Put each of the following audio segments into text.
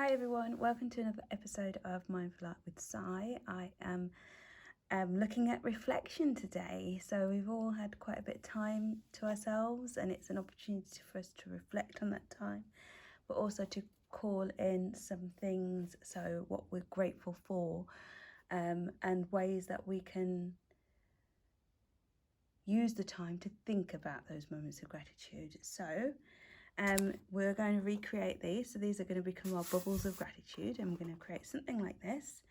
Hi everyone, welcome to another episode of Mindful Art with Sai. I am looking at reflection today. So we've all had quite a bit of time to ourselves, and it's an opportunity for us to reflect on that time, but also to call in some things, so what we're grateful for, and ways that we can use the time to think about those moments of gratitude. So we're going to recreate these. So these are going to become our bubbles of gratitude, and we're going to create something like this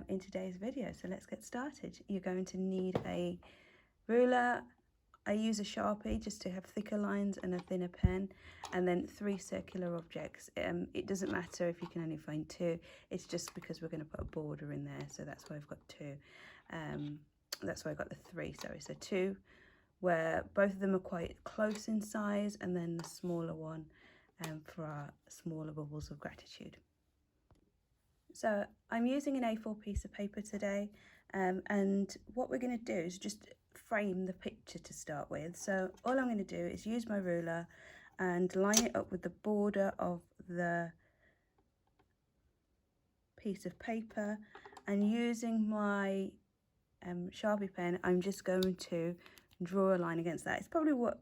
in today's video. So let's get started. You're going to need a ruler. I use a sharpie just to have thicker lines and a thinner pen, and then 3 circular objects. It doesn't matter if you can only find 2. It's just because we're going to put a border in there, so that's why I've got 2. That's why I got the 3, sorry. So 2 where both of them are quite close in size, and then the smaller one for our smaller bubbles of gratitude. So I'm using an A4 piece of paper today, and what we're going to do is just frame the picture to start with. So all I'm going to do is use my ruler and line it up with the border of the piece of paper, and using my Sharpie pen, I'm just going to draw a line against that. It's probably what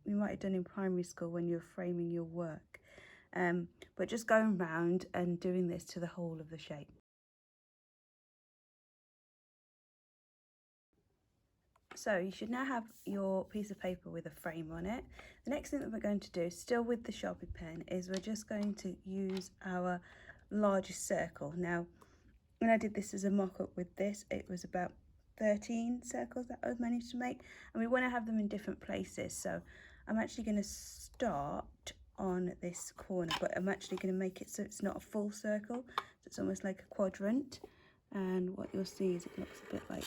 you might have done in primary school when you're framing your work, but just going round and doing this to the whole of the shape. So you should now have your piece of paper with a frame on it. The next thing that we're going to do, still with the Sharpie pen, is we're just going to use our largest circle. Now, when I did this as a mock-up with this, it was about 13 circles that I managed to make, and we want to have them in different places. So I'm actually going to start on this corner, but I'm actually going to make it so it's not a full circle, so it's almost like a quadrant. And what you'll see is it looks a bit like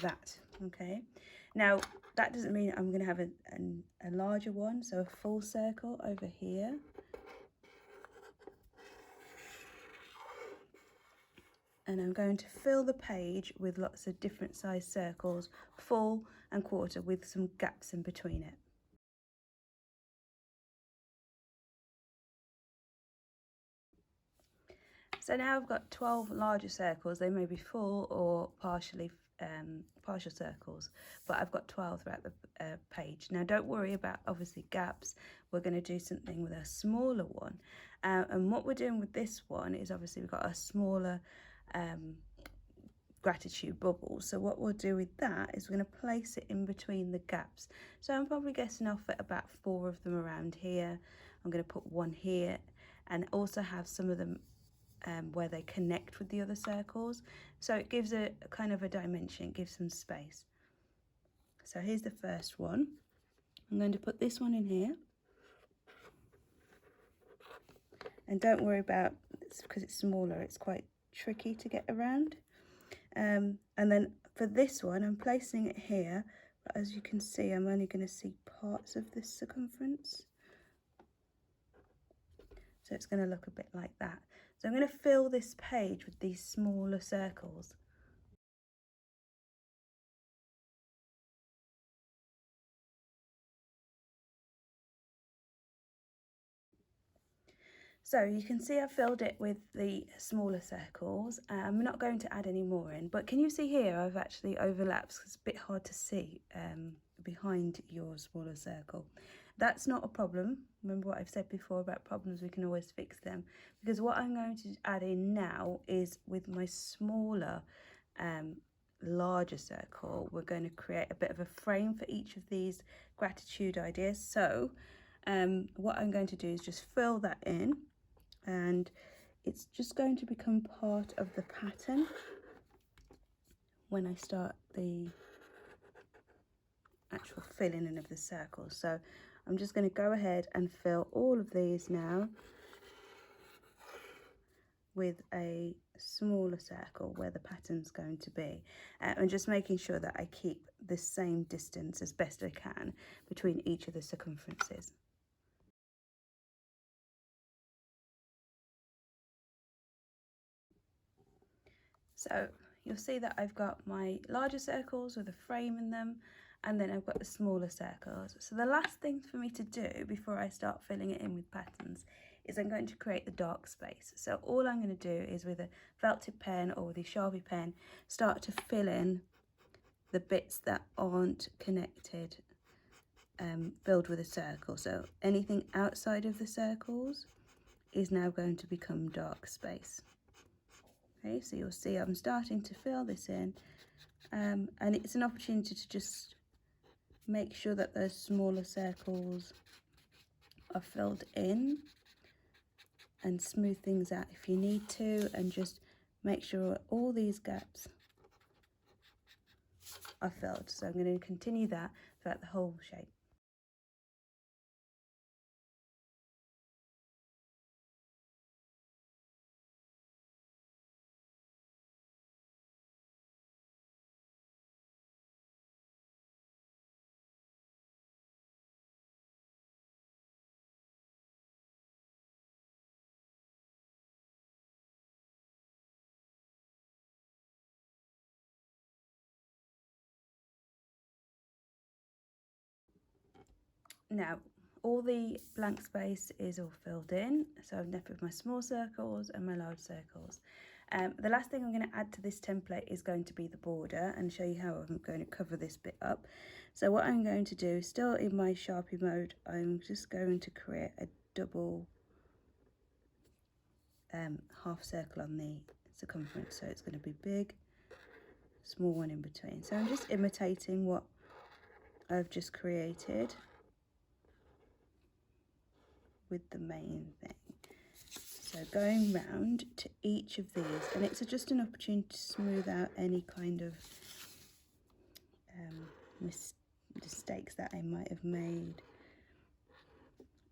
that. Okay, now that doesn't mean I'm going to have a larger one, so a full circle over here. And I'm going to fill the page with lots of different size circles, full and quarter, with some gaps in between it. So now I've got 12 larger circles. They may be full or partial circles, but I've got 12 throughout the page. Now don't worry about obviously gaps. We're going to do something with a smaller one, and what we're doing with this one is obviously we've got a smaller gratitude bubble. So what we'll do with that is we're going to place it in between the gaps. So I'm probably getting off at about 4 of them around here. I'm going to put 1 here, and also have some of them where they connect with the other circles. So it gives a kind of a dimension, gives some space. So here's the first one. I'm going to put this one in here. And don't worry about it's because it's smaller, it's quite tricky to get around. And then for this one, I'm placing it here, but as you can see, I'm only going to see parts of this circumference. So it's going to look a bit like that. So I'm going to fill this page with these smaller circles. So you can see I've filled it with the smaller circles. I'm not going to add any more in, but can you see here I've actually overlapped? It's a bit hard to see behind your smaller circle. That's not a problem. Remember what I've said before about problems, we can always fix them. Because what I'm going to add in now is with my smaller, larger circle, we're going to create a bit of a frame for each of these gratitude ideas. So what I'm going to do is just fill that in, and it's just going to become part of the pattern when I start the actual filling in of the circles. So I'm just going to go ahead and fill all of these now with a smaller circle where the pattern's going to be, and just making sure that I keep the same distance as best I can between each of the circumferences. So you'll see that I've got my larger circles with a frame in them, and then I've got the smaller circles. So the last thing for me to do before I start filling it in with patterns is I'm going to create the dark space. So all I'm going to do is with a felt tip pen or with a sharpie pen, start to fill in the bits that aren't connected, filled with a circle. So anything outside of the circles is now going to become dark space. Okay, so you'll see I'm starting to fill this in, and it's an opportunity to just make sure that those smaller circles are filled in, and smooth things out if you need to, and just make sure all these gaps are filled. So I'm going to continue that throughout the whole shape. Now, all the blank space is all filled in, so I'm left with my small circles and my large circles. The last thing I'm going to add to this template is going to be the border, and show you how I'm going to cover this bit up. So what I'm going to do, still in my Sharpie mode, I'm just going to create a double half circle on the circumference. So it's going to be big, small one in between. So I'm just imitating what I've just created with the main thing. So going round to each of these, and it's just an opportunity to smooth out any kind of mistakes that I might have made,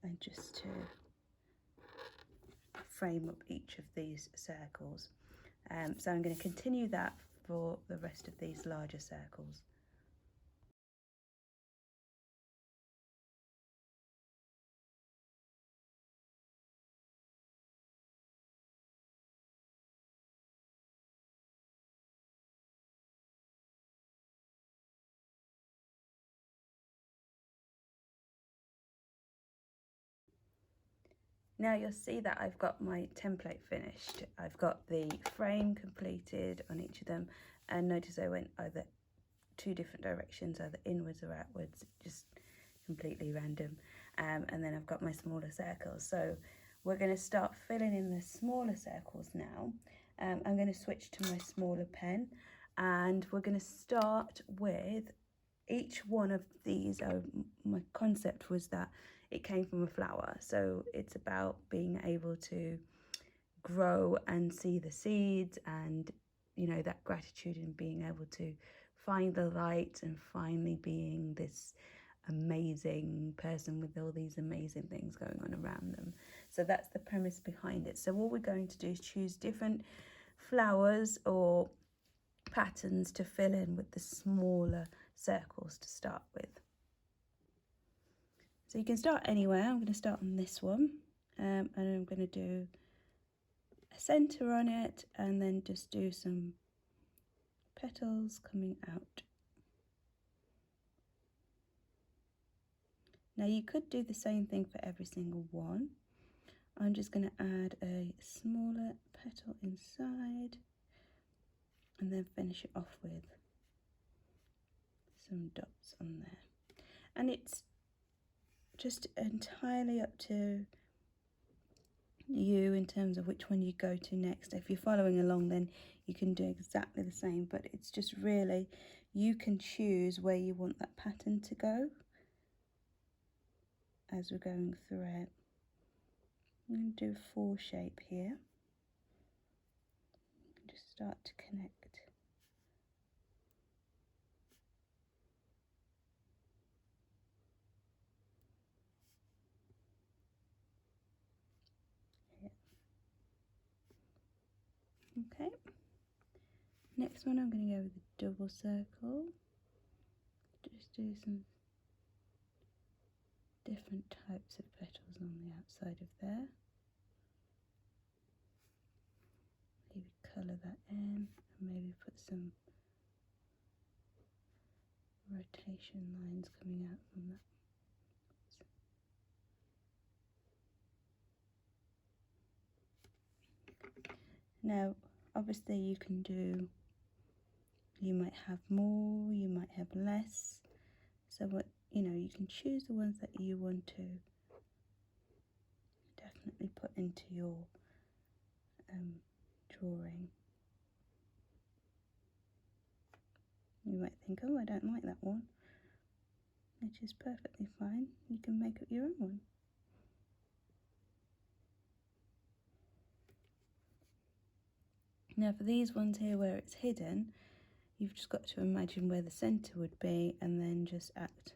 and just to frame up each of these circles. So I'm going to continue that for the rest of these larger circles. Now you'll see that I've got my template finished. I've got the frame completed on each of them, and notice I went either two different directions, either inwards or outwards, just completely random. And then I've got my smaller circles. So we're going to start filling in the smaller circles now. I'm going to switch to my smaller pen, and we're going to start with each one of these. My concept was that it came from a flower, so it's about being able to grow and see the seeds, and you know, that gratitude and being able to find the light and finally being this amazing person with all these amazing things going on around them. So that's the premise behind it. So what we're going to do is choose different flowers or patterns to fill in with the smaller circles to start with. So you can start anywhere. I'm going to start on this one, and I'm going to do a centre on it, and then just do some petals coming out. Now you could do the same thing for every single one. I'm just going to add a smaller petal inside, and then finish it off with some dots on there. And it's just entirely up to you in terms of which one you go to next. If you're following along, then you can do exactly the same, but it's just really, you can choose where you want that pattern to go as we're going through it. I'm going to do a 4 shape here. Just start to connect. Okay, next one I'm going to go with a double circle. Just do some different types of petals on the outside of there. Maybe colour that in, and maybe put some rotation lines coming out from that. Now, obviously you can do, you might have more, you might have less. So what, you can choose the ones that you want to definitely put into your drawing. You might think, oh, I don't like that one, which is perfectly fine. You can make up your own one. Now for these ones here where it's hidden, you've just got to imagine where the centre would be and then just act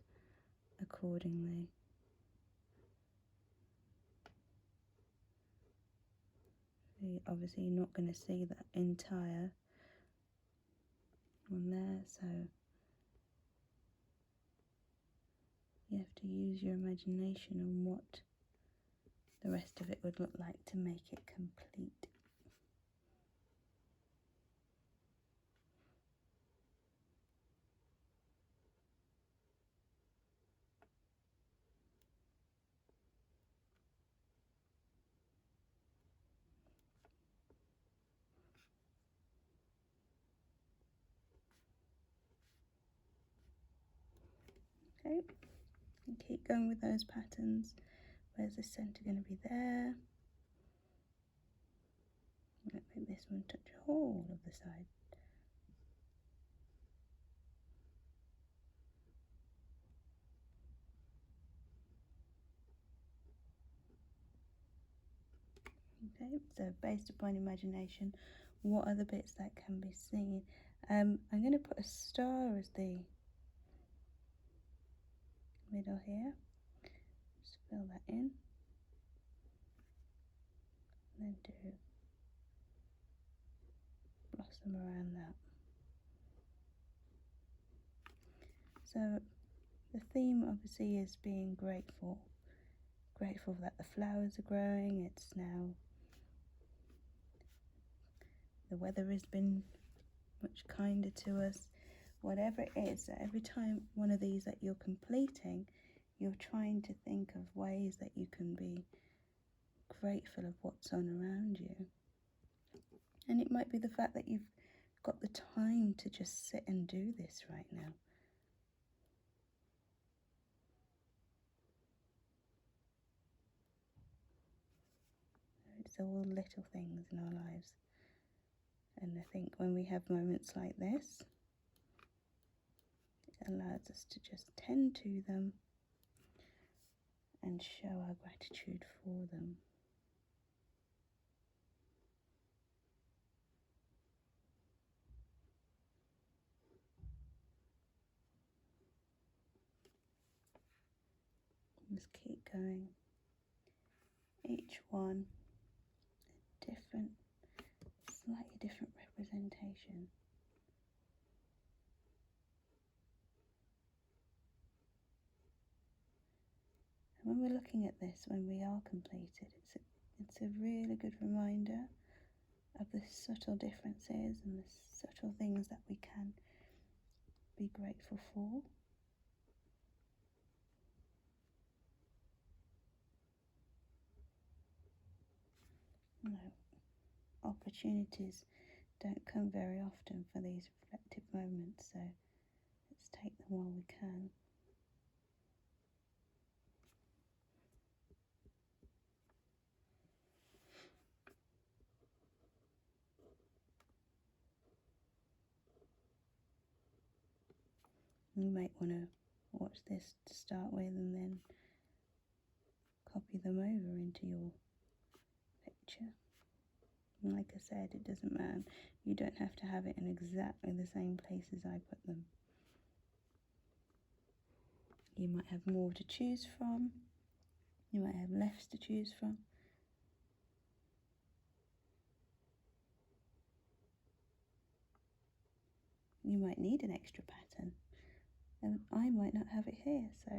accordingly. Obviously you're not going to see that entire one there, so you have to use your imagination on what the rest of it would look like to make it complete. Okay, and keep going with those patterns. Where's the centre going to be there? Let's make this one touch all of the side. Okay, so based upon imagination, what are the bits that can be seen? I'm going to put a star as the middle here. Just fill that in. And then do blossom around that. So the theme obviously is being grateful. Grateful that the flowers are growing. It's now, the weather has been much kinder to us. Whatever it is, that every time one of these that you're completing, you're trying to think of ways that you can be grateful of what's on around you. And it might be the fact that you've got the time to just sit and do this right now. It's all little things in our lives. And I think when we have moments like this, it allows us to just tend to them and show our gratitude for them. Just keep going. Each one a different, slightly different representation. And when we're looking at this, when we are completed, it's a really good reminder of the subtle differences and the subtle things that we can be grateful for. Opportunities don't come very often for these reflective moments, so let's take them while we can. You might want to watch this to start with and then copy them over into your picture. And like I said, it doesn't matter. You don't have to have it in exactly the same places I put them. You might have more to choose from. You might have less to choose from. You might need an extra pattern, and I might not have it here, so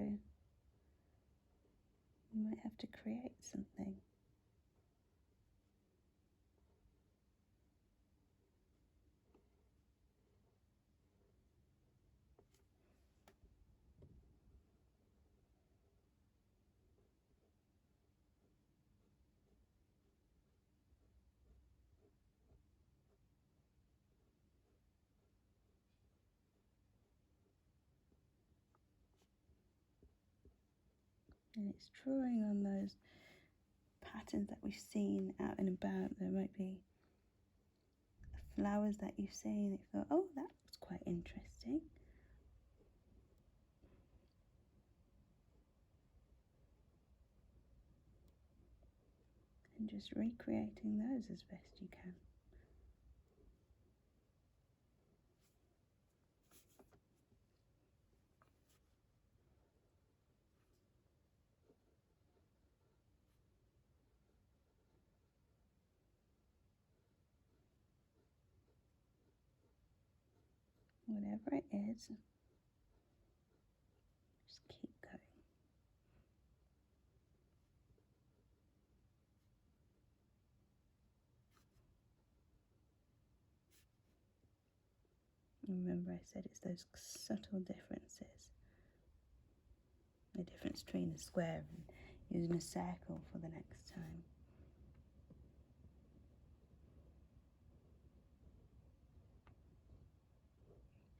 you might have to create something. And it's drawing on those patterns that we've seen out and about. There might be flowers that you've seen that you thought, oh, that was quite interesting. And just recreating those as best you can. Whatever it is, just keep going. Remember, I said it's those subtle differences. The difference between a square and using a circle for the next time.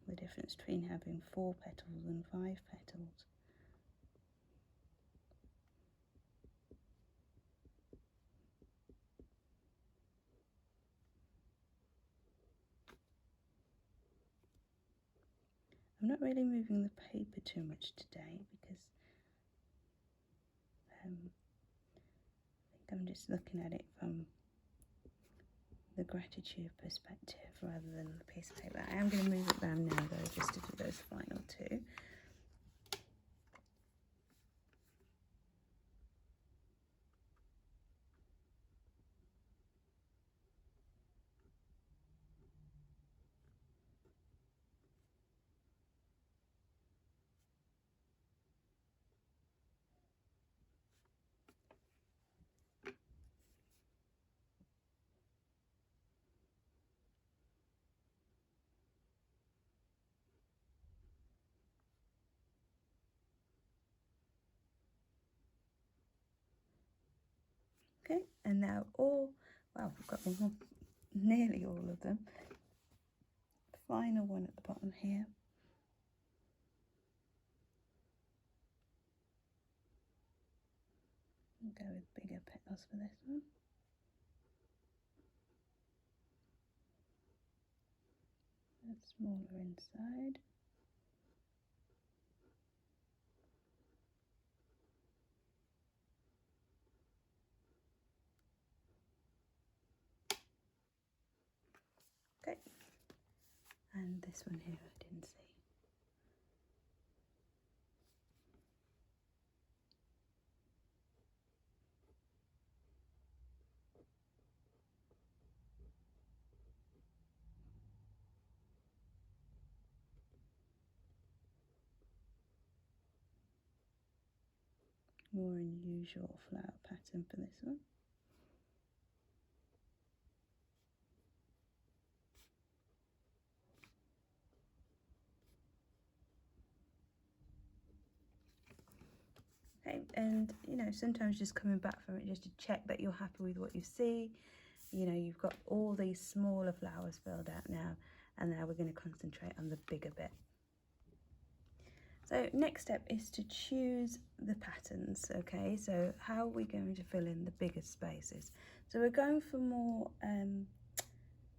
The difference between having 4 petals and 5 petals. I'm not really moving the paper too much today because I think I'm just looking at it from the gratitude perspective rather than the piece of paper. I am going to move it around now though, just to do those final 2. Okay, and now I've got nearly all of them. The final one at the bottom here. I'll go with bigger petals for this one. And smaller inside. Okay, and this one here I didn't see. More unusual flower pattern for this one. Okay, and sometimes just coming back from it just to check that you're happy with what you see. You've got all these smaller flowers filled out now, and now we're going to concentrate on the bigger bit. So next step is to choose the patterns, okay? So how are we going to fill in the bigger spaces? So we're going for more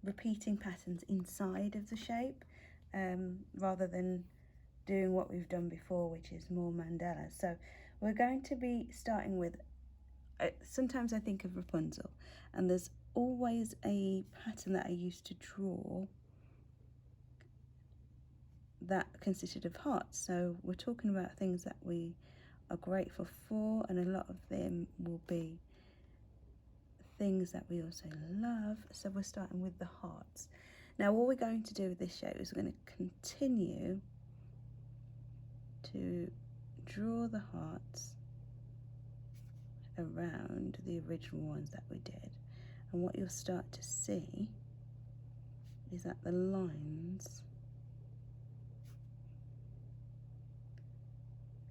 repeating patterns inside of the shape rather than doing what we've done before, which is more mandalas. So we're going to be starting with, sometimes I think of Rapunzel, and there's always a pattern that I used to draw that consisted of hearts. So we're talking about things that we are grateful for, and a lot of them will be things that we also love. So we're starting with the hearts. Now what we're going to do with this shape is we're going to continue to draw the hearts around the original ones that we did, and what you'll start to see is that the lines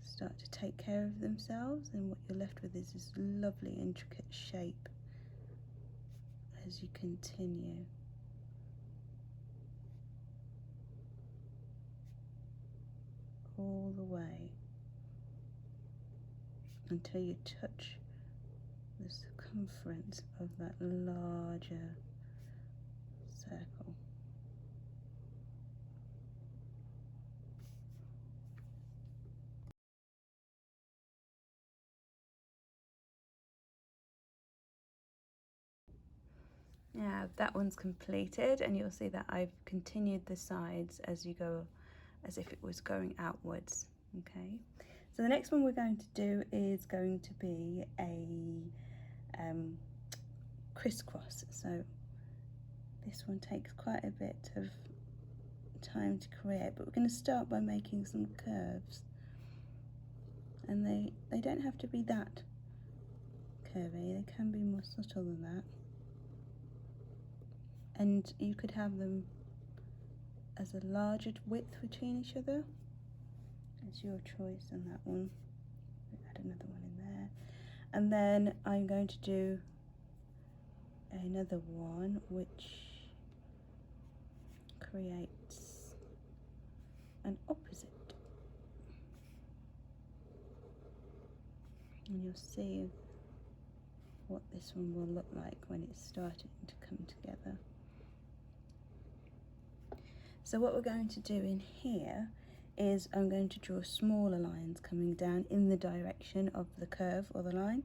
start to take care of themselves, and what you're left with is this lovely intricate shape as you continue. All the way until you touch the circumference of that larger circle. Now that one's completed, and you'll see that I've continued the sides as you go, as if it was going outwards. Okay, so the next one we're going to do is going to be a crisscross. So this one takes quite a bit of time to create, but we're going to start by making some curves, and they don't have to be that curvy, they can be more subtle than that, and you could have them as a larger width between each other. It's your choice on that one. Add another one in there, and then I'm going to do another one which creates an opposite, and you'll see what this one will look like when it's starting to come together. So what we're going to do in here is I'm going to draw smaller lines coming down in the direction of the curve or the line.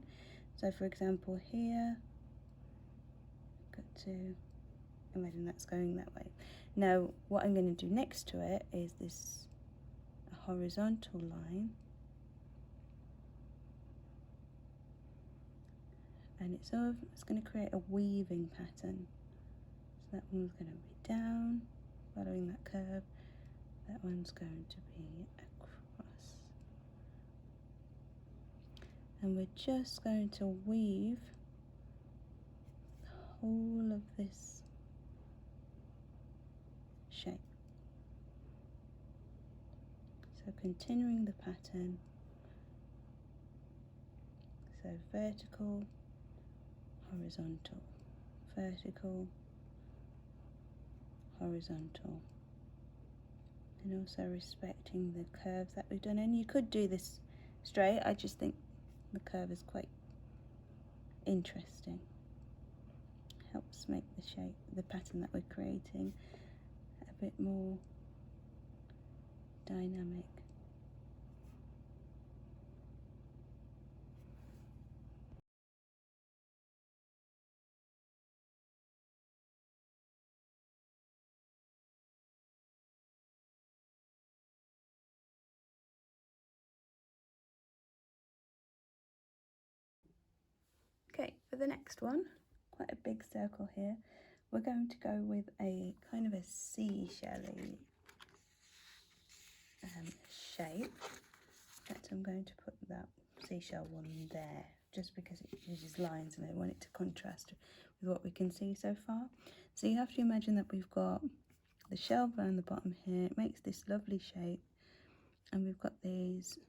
So for example here, got to imagine that's going that way. Now what I'm going to do next to it is this horizontal line, and it's going to create a weaving pattern. So that one's going to be down, following that curve. That one's going to be across. And we're just going to weave the whole of this shape. So continuing the pattern. So vertical, horizontal, vertical, horizontal, and also respecting the curves that we've done. And you could do this straight, I just think the curve is quite interesting. Helps make the shape, the pattern that we're creating, a bit more dynamic. Okay, for the next one, quite a big circle here, we're going to go with a kind of a seashell-y shape. In fact, I'm going to put that seashell one there, just because it uses lines and I want it to contrast with what we can see so far. So you have to imagine that we've got the shell around the bottom here, it makes this lovely shape, and we've got these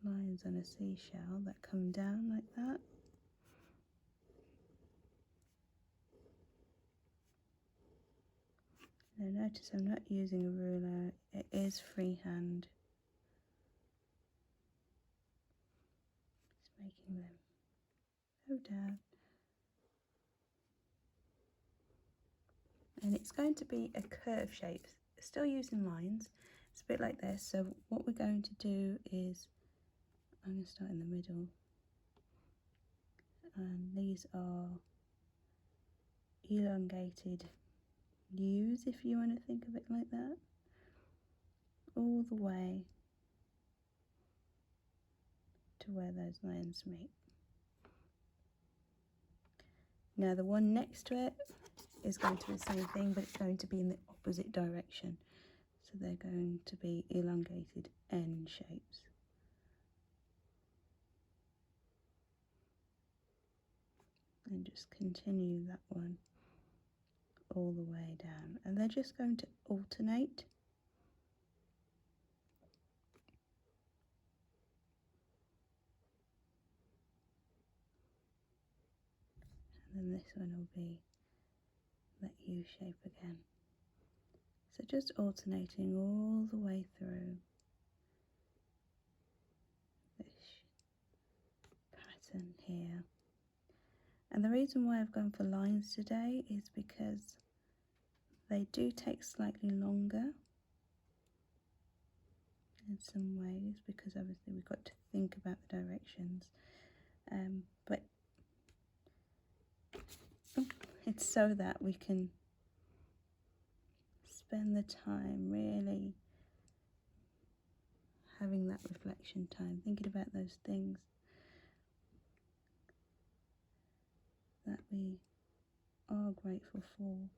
lines on a seashell that come down like that. Now notice I'm not using a ruler, it is freehand. Just making them go down. And it's going to be a curve shape, still using lines. It's a bit like this. So what we're going to do is, I'm going to start in the middle, and these are elongated U's, if you want to think of it like that, all the way to where those lines meet. Now the one next to it is going to be the same thing, but it's going to be in the opposite direction. So they're going to be elongated N shapes. And just continue that one all the way down. And they're just going to alternate. And then this one will be that U shape again. So just alternating all the way through. and here. And the reason why I've gone for lines today is because they do take slightly longer in some ways, because obviously we've got to think about the directions, but it's so that we can spend the time really having that reflection time, thinking about those things that we are grateful for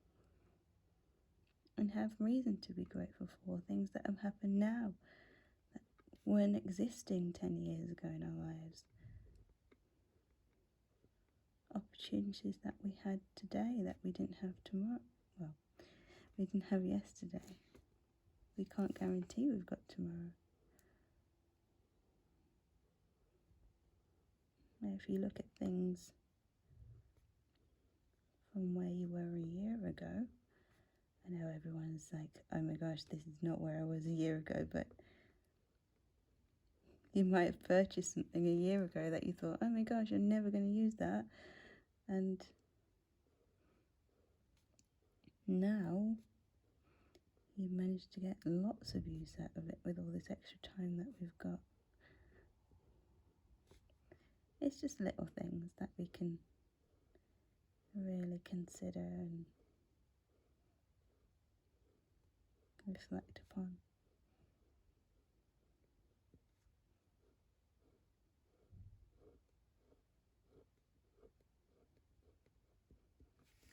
and have reason to be grateful for, things that have happened now that weren't existing 10 years ago in our lives, opportunities that we had today that we didn't have tomorrow, well, we didn't have yesterday. We can't guarantee we've got tomorrow. If you look at things from where you were a year ago, I know everyone's like, oh my gosh, this is not where I was a year ago, but you might have purchased something a year ago that you thought, oh my gosh, I'm never going to use that, and now you've managed to get lots of use out of it with all this extra time that we've got. It's just little things that we can really consider and reflect upon.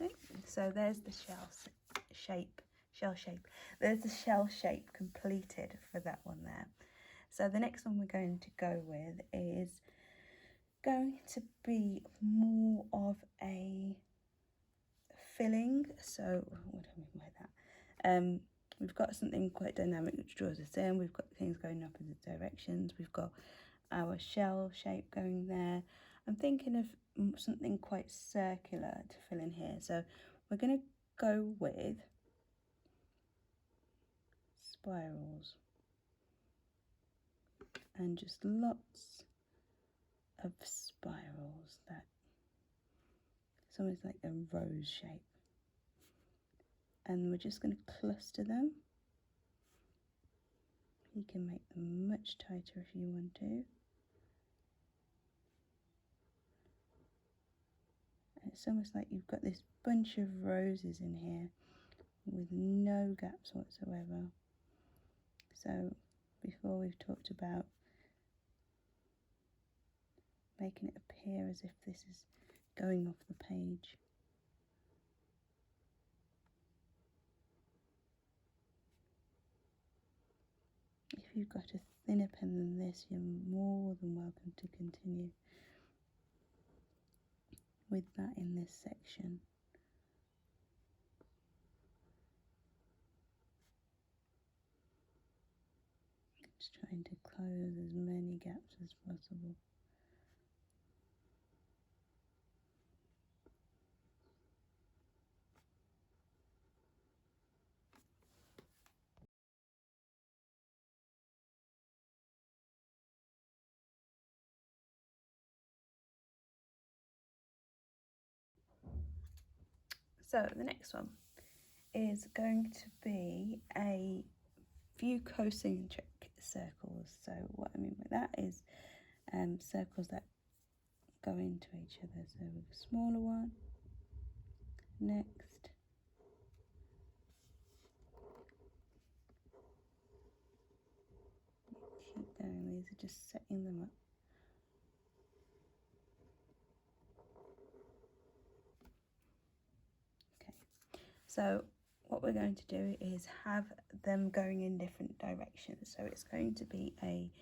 Okay, so there's the shell shape. There's the shell shape completed for that one there. So the next one we're going to go with is going to be more of a filling. So what do I mean by that? We've got something quite dynamic which draws us in. We've got things going in opposite directions. We've got our shell shape going there. I'm thinking of something quite circular to fill in here. So we're going to go with spirals and just lots of spirals. That it's almost like a rose shape. And we're just going to cluster them. You can make them much tighter if you want to. And it's almost like you've got this bunch of roses in here with no gaps whatsoever. So before we've talked about making it appear as if this is going off the page. If you've got a thinner pen than this, you're more than welcome to continue with that in this section. Just trying to close as many gaps as possible. So the next one is going to be a few concentric circles. So what I mean by that is circles that go into each other. So a smaller one, next, keep going. These are just setting them up. So what we're going to do is have them going in different directions. So it's going to be a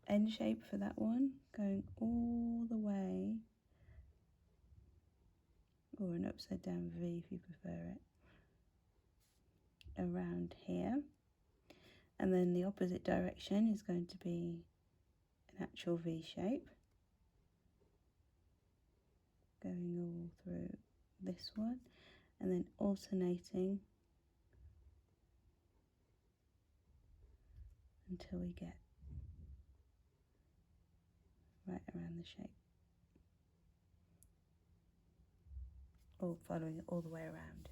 N shape for that one, going all the way, or an upside down V if you prefer it, around here. And then the opposite direction is going to be an actual V shape, going all through this one, and then alternating until we get right around the shape, or following it all the way around.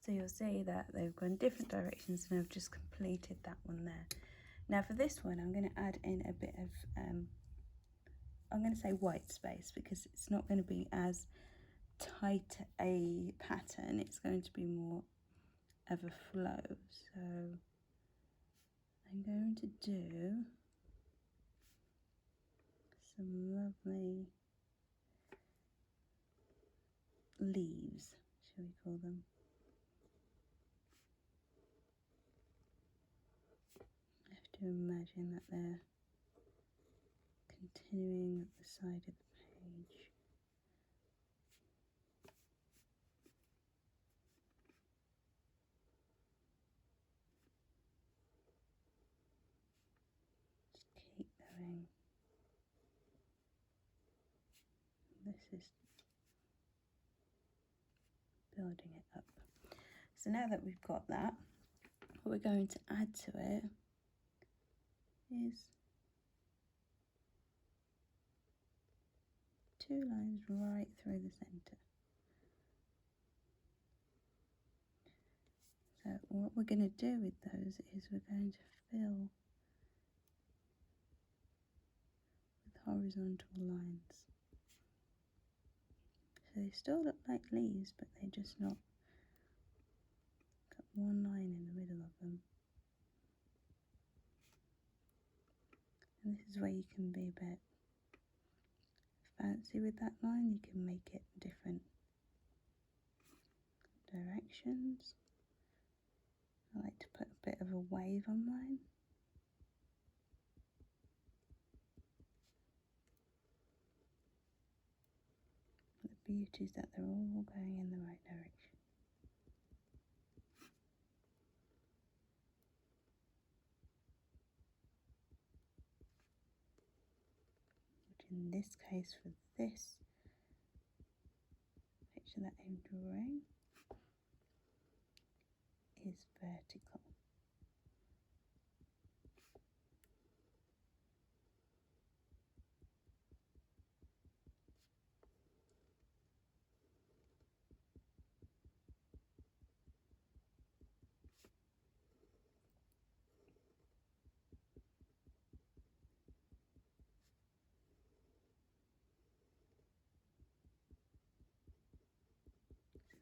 So you'll see that they've gone different directions and I've just completed that one there. Now for this one, I'm going to add in a bit of, I'm going to say white space, because it's not going to be as tight a pattern. It's going to be more of a flow. So I'm going to do some lovely leaves, shall we call them. I have to imagine that they're continuing up the side of the page. Just keep going. This is building it up. So now that we've got that, what we're going to add to it is 2 lines right through the centre. So what we're going to do with those is we're going to fill with horizontal lines. So they still look like leaves, but they're just not got one line in the middle of them. And this is where you can be a bit fancy with that line. You can make it different directions. I like to put a bit of a wave on mine. The beauty is that they're all going in the right direction. Which in this case, for this picture that I'm drawing, is vertical.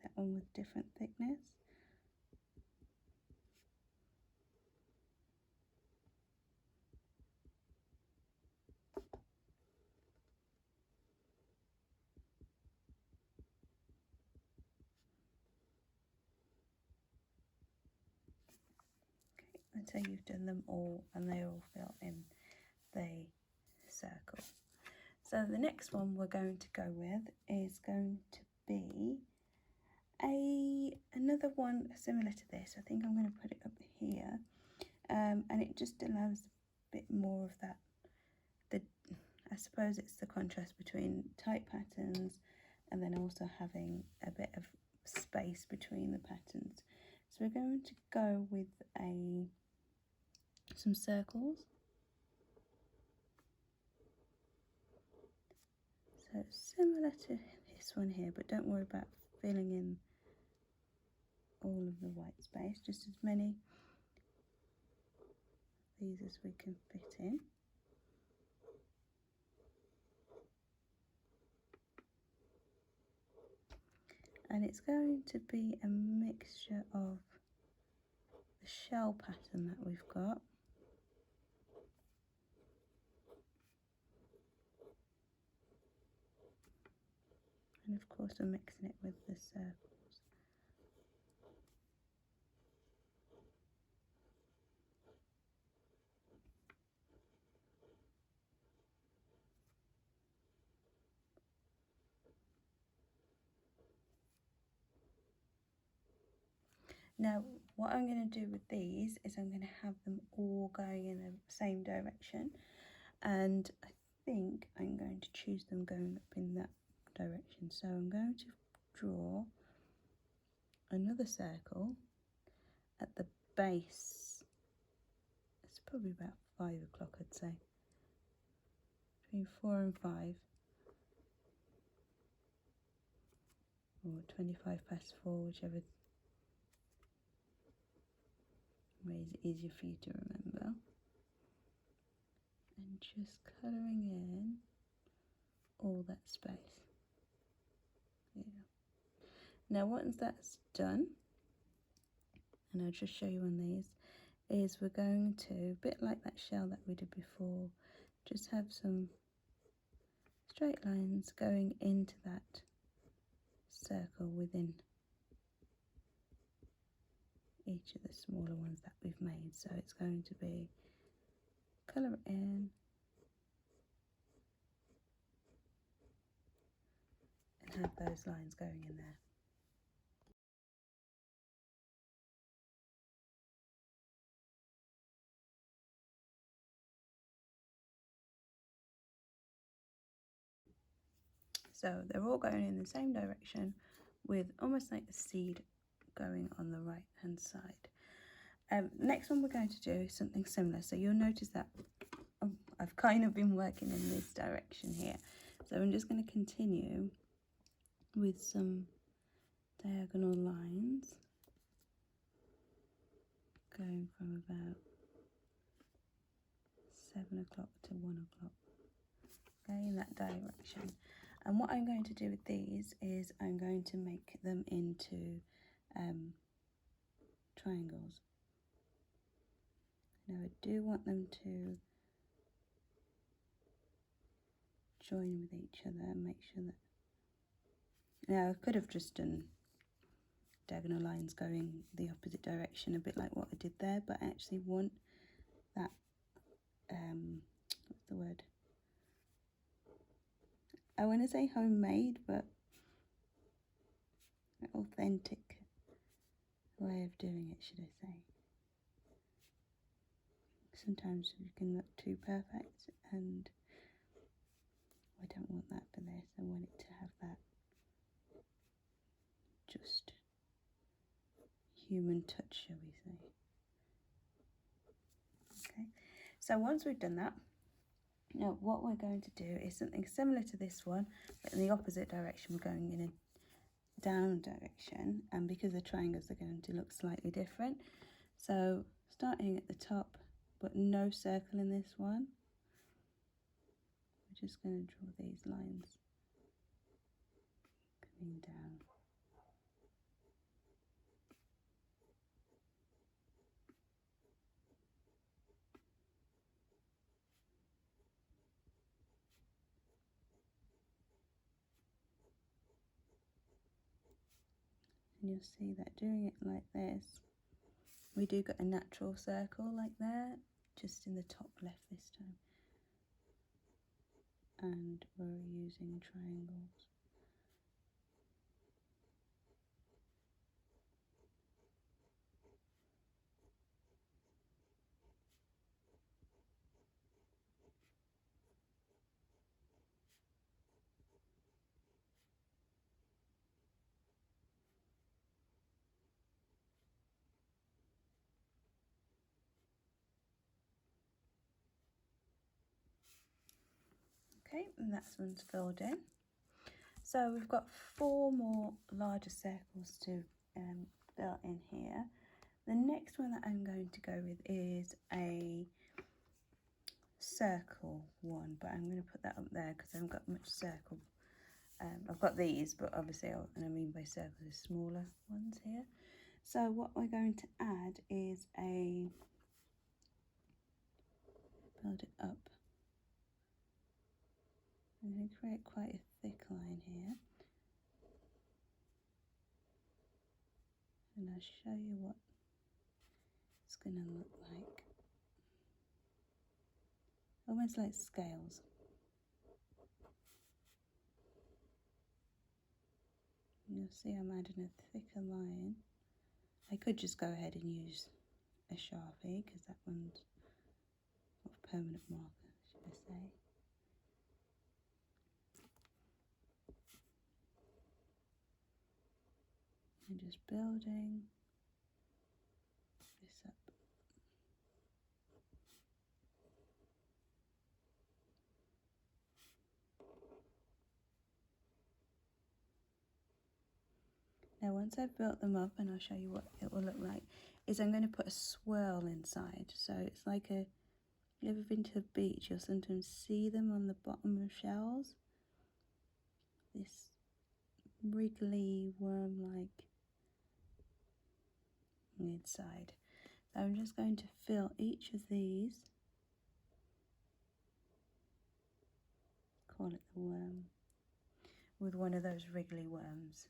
That one with different thickness. Okay, and so you've done them all and they all fill in the circle. So the next one we're going to go with is going to be another one similar to this. I think I'm going to put it up here, and it just allows a bit more of that. I suppose it's the contrast between tight patterns and then also having a bit of space between the patterns. So we're going to go with some circles. So similar to this one here, but don't worry about filling in all of the white space, just as many of these as we can fit in. And it's going to be a mixture of the shell pattern that we've got, and of course I'm mixing it with the circles. Now what I'm going to do with these is I'm going to have them all going in the same direction, and think I'm going to choose them going up in that direction. So I'm going to draw another circle at the base. It's probably about 5 o'clock, I'd say. Between 4 and 5. Or 25 past 4, whichever way is easier for you to remember. And just colouring in all that space. Yeah. Now once that's done, and I'll just show you on these, is we're going to, a bit like that shell that we did before, just have some straight lines going into that circle within each of the smaller ones that we've made. So it's going to be colour it in and have those lines going in there. So they're all going in the same direction with almost like the seed going on the right hand side. Next one we're going to do is something similar. So you'll notice that I've kind of been working in this direction here. So I'm just going to continue with some diagonal lines going from about 7 o'clock to 1 o'clock. Okay, in that direction. And what I'm going to do with these is I'm going to make them into triangles. Now I do want them to join with each other and make sure that, now I could have just done diagonal lines going the opposite direction, a bit like what I did there, but I actually want that, what's the word? I want to say homemade, but an authentic way of doing it, should I say. Sometimes you can look too perfect, and I don't want that for this. I want it to have that just human touch, shall we say. Okay, so once we've done that, now what we're going to do is something similar to this one, but in the opposite direction. We're going in a down direction, and because the triangles are going to look slightly different, so starting at the top, but no circle in this one, we're just going to draw these lines coming down. And you'll see that doing it like this, we do get a natural circle like that, just in the top left this time. And we're using triangles. Okay, and that one's filled in. So we've got 4 more larger circles to fill in here. The next one that I'm going to go with is a circle one, but I'm going to put that up there because I haven't got much circle. I've got these, but obviously, and I mean by circles, is smaller ones here. So what we're going to add is build it up. I'm going to create quite a thick line here, and I'll show you what it's going to look like. Almost like scales. And you'll see I'm adding a thicker line. I could just go ahead and use a sharpie because that one's of permanent marker, should I say. and just building this up. Now once I've built them up, and I'll show you what it will look like, is I'm going to put a swirl inside. So it's like a, you ever been to the beach, you'll sometimes see them on the bottom of shells. This wriggly worm-like inside. So I'm just going to fill each of these, call it the worm, with one of those wriggly worms.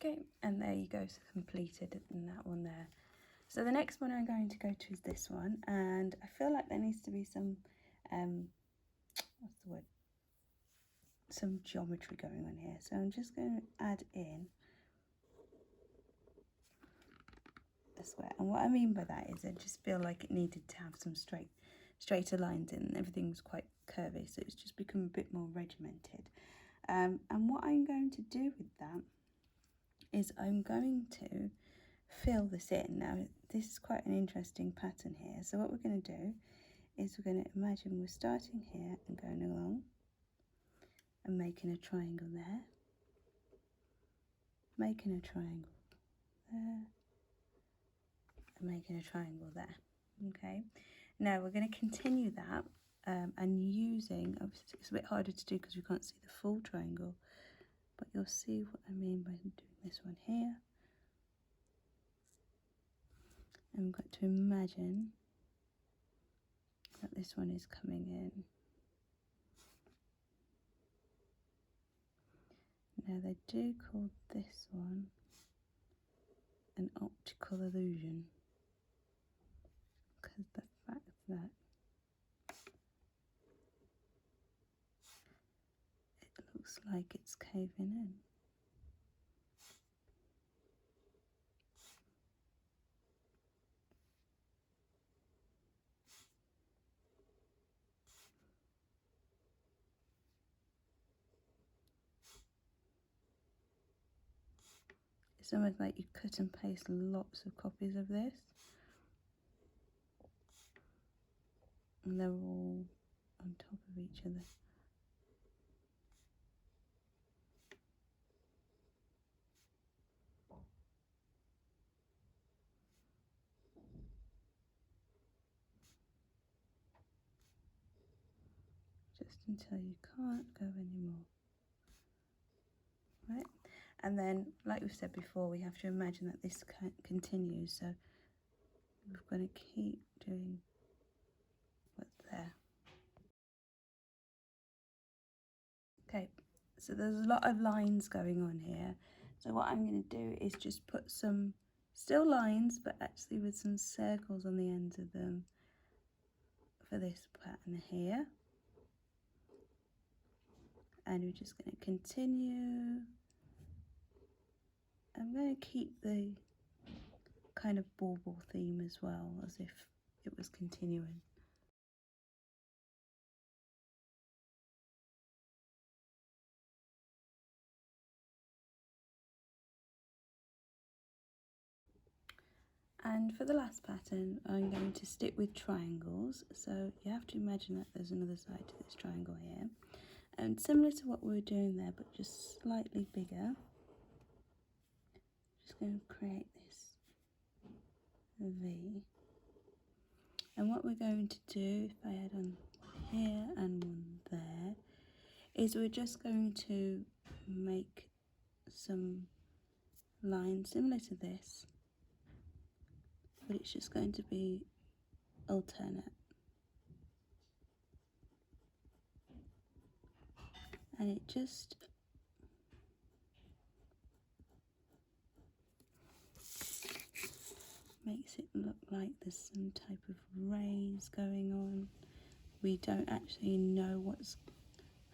Okay, and there you go, so completed in that one there. So the next one I'm going to go to is this one, and I feel like there needs to be some, what's the word? Some geometry going on here. So I'm just going to add in a square. And what I mean by that is I just feel like it needed to have some straighter lines in. Everything's quite curvy, so it's just become a bit more regimented. And what I'm going to do with that is I'm going to fill this in. Now this is quite an interesting pattern here. So what we're going to do is we're going to imagine we're starting here and going along and making a triangle there, making a triangle there, and making a triangle there. Okay, now we're going to continue that and using, obviously it's a bit harder to do because we can't see the full triangle, but you'll see what I mean by doing this one here. And we've got to imagine that this one is coming in. Now they do call this one an optical illusion, because the fact that it looks like it's caving in. It's almost like you cut and paste lots of copies of this, and they're all on top of each other. Just until you can't go anymore. Right, and then like we've said before, we have to imagine that this continues, so we're going to keep doing what's there. Okay, so there's a lot of lines going on here, so what I'm going to do is just put some still lines, but actually with some circles on the ends of them for this pattern here. And we're just going to continue. I'm going to keep the kind of bauble theme as well, as if it was continuing. And for the last pattern, I'm going to stick with triangles. So you have to imagine that there's another side to this triangle here. And similar to what we were doing there, but just slightly bigger. Just going to create this V. And what we're going to do, if I add on one here and one there, is we're just going to make some lines similar to this, but it's just going to be alternate. And it just makes it look like there's some type of rays going on. We don't actually know what's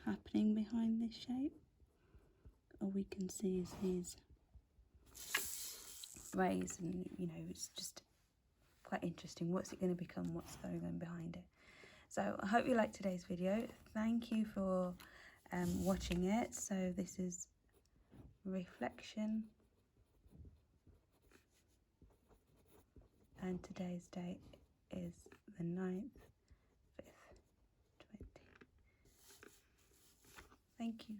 happening behind this shape. All we can see is these rays, and you know, it's just quite interesting. What's it going to become? What's going on behind it? So I hope you liked today's video. Thank you for watching it. So this is reflection, and today's date is the 9th, 5th, 20. Thank you.